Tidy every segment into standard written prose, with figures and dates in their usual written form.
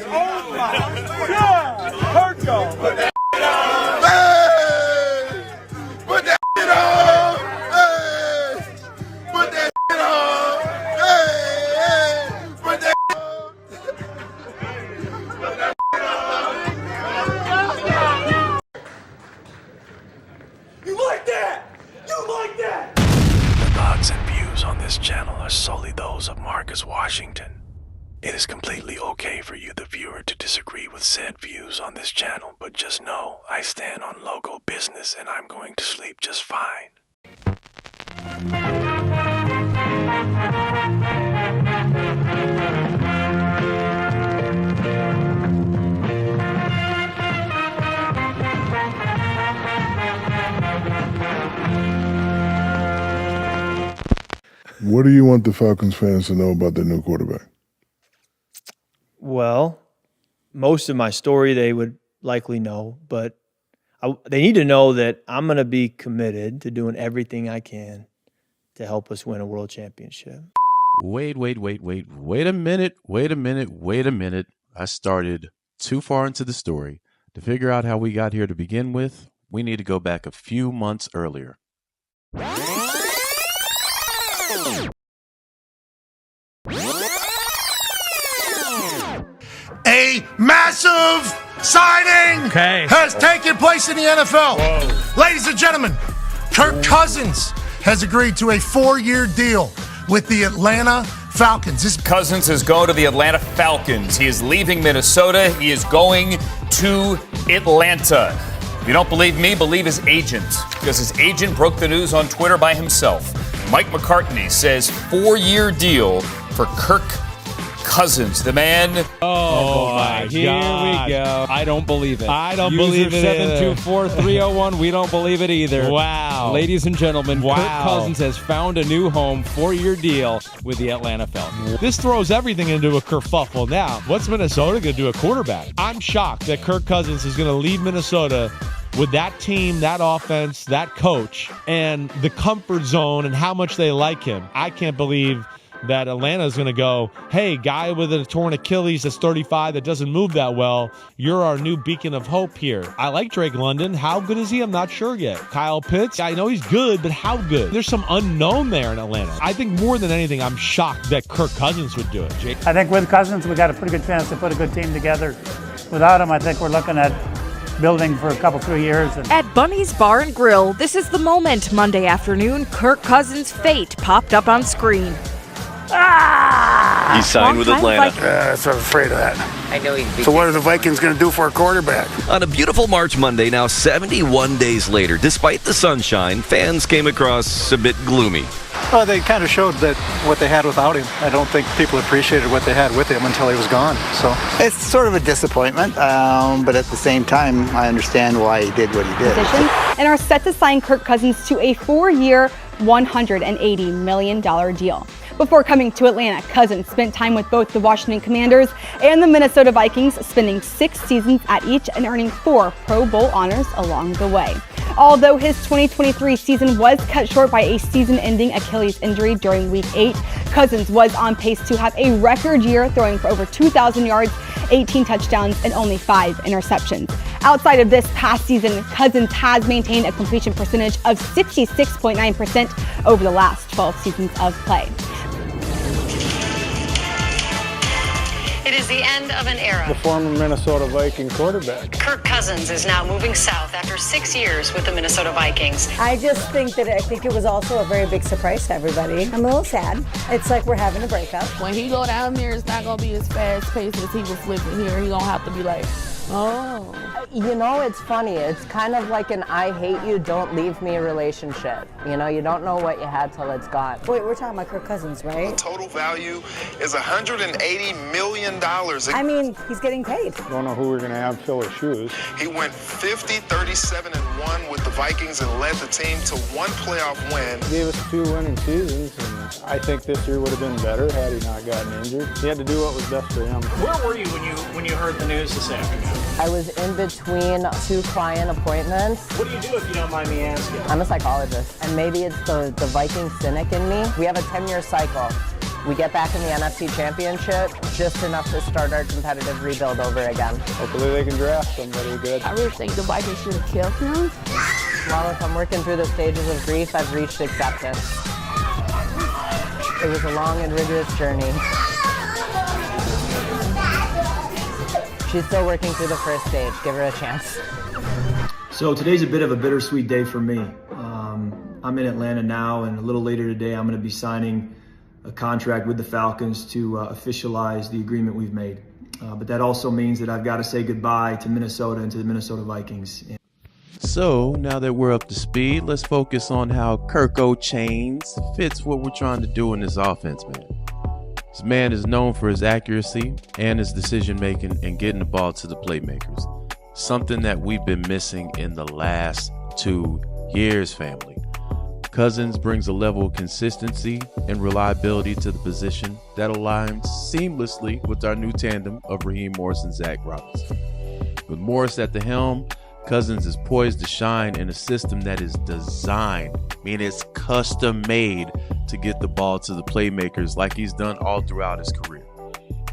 Oh my God! Kirko! Put that on! Hey! Put that on! Hey! Put that on! Hey! Put that on! Put that on! You like that? You like that? The thoughts and views on this channel are solely those of Marcus Washington. It is completely okay for you, the viewer, to disagree with said views on this channel, but just know I stand on logo business and I'm going to sleep just fine. What do you want the Falcons fans to know about their new quarterback? Well, most of my story they would likely know, but they need to know that I'm going to be committed to doing everything I can to help us win a world championship. Wait a minute. I started too far into the story. To figure out how we got here to begin with, we need to go back a few months earlier. A massive signing has taken place in the NFL. Whoa. Ladies and gentlemen, Kirk Cousins has agreed to a 4-year deal with the Atlanta Falcons. Cousins is going to the Atlanta Falcons. He is leaving Minnesota. He is going to Atlanta. If you don't believe me, believe his agent, because his agent broke the news on Twitter by himself. Mike McCartney says 4-year deal for Kirk Cousins, the man. Oh my God. Here we go. I don't believe it. I don't believe it. 724-301. We don't believe it either. Wow. Ladies and gentlemen, Kirk Cousins has found a new home, 4-year deal with the Atlanta Falcons. This throws everything into a kerfuffle now. What's Minnesota going to do at quarterback? I'm shocked that Kirk Cousins is going to leave Minnesota with that team, that offense, that coach, and the comfort zone and how much they like him. I can't believe that Atlanta is going to go, hey, guy with a torn Achilles that's 35 that doesn't move that well, you're our new beacon of hope here. I like Drake London. How good is he? I'm not sure yet. Kyle Pitts, I know he's good, but how good? There's some unknown there in Atlanta. I think more than anything, I'm shocked that Kirk Cousins would do it. Jake? I think with Cousins, we got a pretty good chance to put a good team together. Without him, I think we're looking at building for a couple, 3 years. At Bunny's Bar and Grill, this is the moment. Monday afternoon, Kirk Cousins' fate popped up on screen. He signed with Atlanta. So I'm afraid of that. I know he's. So what are the Vikings going to do for a quarterback? On a beautiful March Monday, now 71 days later, despite the sunshine, fans came across a bit gloomy. Well, they kind of showed that what they had without him. I don't think people appreciated what they had with him until he was gone. So it's sort of a disappointment, but at the same time, I understand why he did what he did. And are set to sign Kirk Cousins to a 4-year, $180 million deal. Before coming to Atlanta, Cousins spent time with both the Washington Commanders and the Minnesota Vikings, spending 6 seasons at each and earning 4 Pro Bowl honors along the way. Although his 2023 season was cut short by a season-ending Achilles injury during Week 8, Cousins was on pace to have a record year, throwing for over 2,000 yards, 18 touchdowns, and only 5 interceptions. Outside of this past season, Cousins has maintained a completion percentage of 66.9% over the last 12 seasons of play. It is the end of an era. the former Minnesota Viking quarterback. Kirk Cousins is now moving south after 6 years with the Minnesota Vikings. I just think it was also a very big surprise to everybody. I'm a little sad. It's like we're having a breakup. When he go down there, it's not going to be as fast paced as he was living here. He going to have to be like, oh. You know, it's funny. It's kind of like an I hate you, don't leave me relationship. You know, you don't know what you had till it's gone. Wait, we're talking about Kirk Cousins, right? The total value is $180 million. I mean, he's getting paid. Don't know who we're going to have fill his shoes. He went 50-37-1 with the Vikings and led the team to one playoff win. He gave us 2 winning seasons, and I think this year would have been better had he not gotten injured. He had to do what was best for him. Where were you when you heard the news this afternoon? I was in between 2 client appointments. What do you do if you don't mind me asking? I'm a psychologist, and maybe it's the Viking cynic in me. We have a 10-year cycle. We get back in the NFC Championship, just enough to start our competitive rebuild over again. Hopefully they can draft somebody good. I really think the Vikings should have killed him. Well, if I'm working through the stages of grief, I've reached acceptance. It was a long and rigorous journey. She's still working through the first stage. Give her a chance. So today's a bit of a bittersweet day for me. I'm in Atlanta now, and a little later today, I'm going to be signing a contract with the Falcons to officialize the agreement we've made. But that also means that I've got to say goodbye to Minnesota and to the Minnesota Vikings. So now that we're up to speed, let's focus on how Kirk Chains fits what we're trying to do in this offense, man. This man is known for his accuracy and his decision making and getting the ball to the playmakers. Something that we've been missing in the last 2 years, family. Cousins brings a level of consistency and reliability to the position that aligns seamlessly with our new tandem of Raheem Morris and Zach Robinson. With Morris at the helm, Cousins is poised to shine in a system that is designed, it's custom made to get the ball to the playmakers like he's done all throughout his career.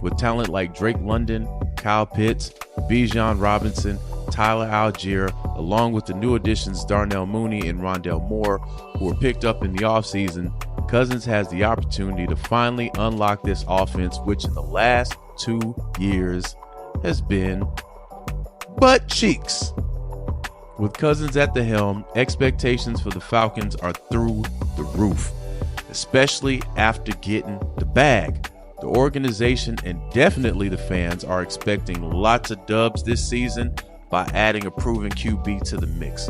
With talent like Drake London, Kyle Pitts, Bijan Robinson, Tyler Algier, along with the new additions Darnell Mooney and Rondale Moore, who were picked up in the offseason, Cousins has the opportunity to finally unlock this offense, which in the last 2 years has been butt cheeks. With Cousins at the helm, expectations for the Falcons are through the roof, especially after getting the bag. The organization and definitely the fans are expecting lots of dubs this season by adding a proven QB to the mix.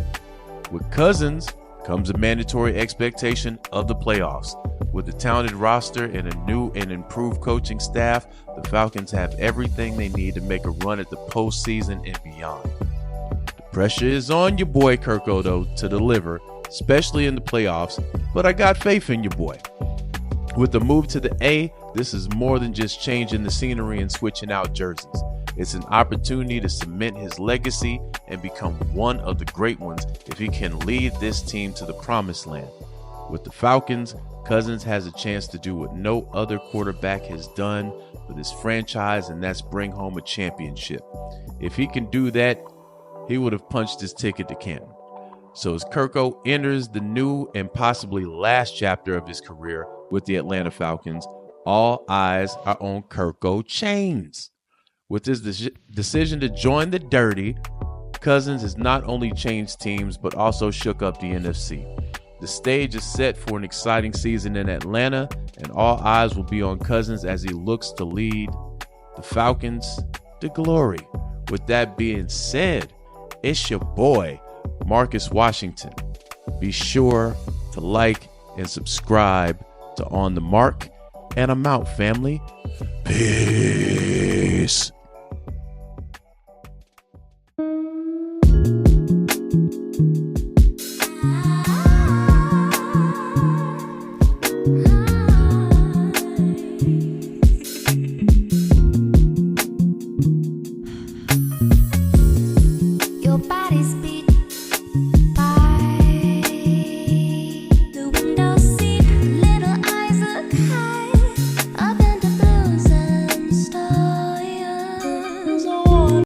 With Cousins comes a mandatory expectation of the playoffs. With a talented roster and a new and improved coaching staff, the Falcons have everything they need to make a run at the postseason and beyond. The pressure is on your boy Kirk though to deliver, especially in the playoffs, but I got faith in your boy. With the move to the A, this is more than just changing the scenery and switching out jerseys. It's an opportunity to cement his legacy and become one of the great ones if he can lead this team to the promised land. With the Falcons, Cousins has a chance to do what no other quarterback has done for this franchise, and that's bring home a championship. If he can do that, he would have punched his ticket to Canton. So as Kirk enters the new and possibly last chapter of his career with the Atlanta Falcons, all eyes are on Kirk Chains. With his decision to join the Dirty, Cousins has not only changed teams but also shook up the NFC. The stage is set for an exciting season in Atlanta, and all eyes will be on Cousins as he looks to lead the Falcons to glory. With that being said, it's your boy, Marcus Washington. Be sure to like and subscribe to On the Mark, and I'm out, family. Peace.